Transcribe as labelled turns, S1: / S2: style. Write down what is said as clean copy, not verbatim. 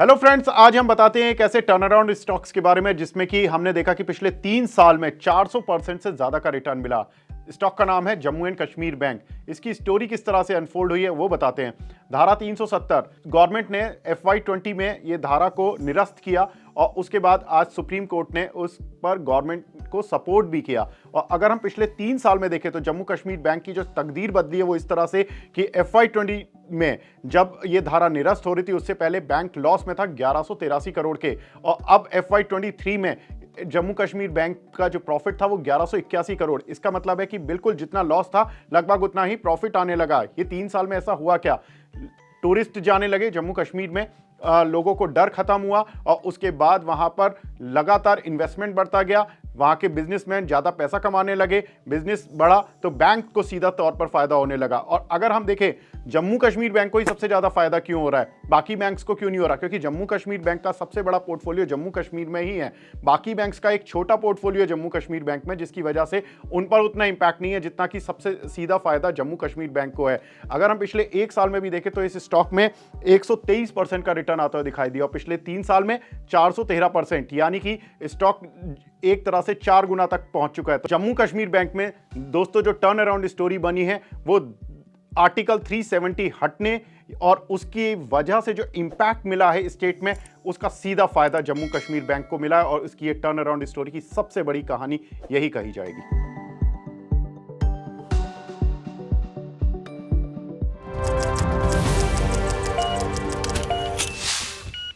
S1: Hello friends, आज हम बताते हैं कैसे टर्न अराउंड स्टॉक्स के बारे में, जिसमें कि हमने देखा कि पिछले 3 साल में 400% से ज्यादा का रिटर्न मिला। स्टॉक का नाम है जम्मू एंड कश्मीर बैंक। इसकी स्टोरी किस तरह से अनफोल्ड हुई है वो बताते हैं। धारा 370 गवर्नमेंट ने FY20 में ये धारा को निरस्त किया और उसके बाद आज सुप्रीम कोर्ट ने उस पर गवर्नमेंट को सपोर्ट भी किया। और अगर हम पिछले 3 साल में देखें तो जम्मू कश्मीर बैंक की जो तकदीर बदली है वो इस तरह से कि FY20 में जब ये धारा निरस्त हो रही थी उससे पहले बैंक लॉस में था 1183 करोड़ के, और अब FY23 में जम्मू कश्मीर बैंक का जो प्रॉफिट था वो 1181 करोड़। इसका मतलब है कि बिल्कुल जितना लॉस था लगभग उतना ही प्रॉफिट आने लगा। ये 3 साल में ऐसा हुआ क्या? टूरिस्ट जाने लगे जम्मू कश्मीर में, लोगों को डर खत्म हुआ और उसके बाद वहां पर लगातार इन्वेस्टमेंट बढ़ता गया, वहां के बिजनेसमैन ज्यादा पैसा कमाने लगे, बिजनेस बढ़ा तो बैंक को सीधा तौर पर फायदा होने लगा। और अगर हम देखें जम्मू कश्मीर बैंक को ही सबसे ज्यादा फायदा क्यों हो रहा है, बाकी बैंक्स को क्यों नहीं हो रहा? क्योंकि जम्मू कश्मीर बैंक का सबसे बड़ा पोर्टफोलियो जम्मू कश्मीर में ही है। बाकी बैंक्स का एक छोटा पोर्टफोलियो जम्मू कश्मीर बैंक में, जिसकी वजह से उन पर उतना इंपैक्ट नहीं है जितना कि सबसे सीधा फायदा जम्मू कश्मीर बैंक को है। अगर हम पिछले 1 साल में भी देखें तो इस स्टॉक में 123% का रिटर्न आता हुआ दिखाई दिया और पिछले 3 साल में 413%, यानी कि स्टॉक एक तरह से 4 गुना तक पहुंच चुका है। तो जम्मू कश्मीर बैंक में दोस्तों जो टर्न अराउंड स्टोरी बनी है वो आर्टिकल 370 हटने और उसकी वजह से जो इंपैक्ट मिला है स्टेट में, उसका सीधा फायदा जम्मू कश्मीर बैंक को मिला है और उसकी ये टर्न अराउंड स्टोरी की सबसे बड़ी कहानी यही कही जाएगी।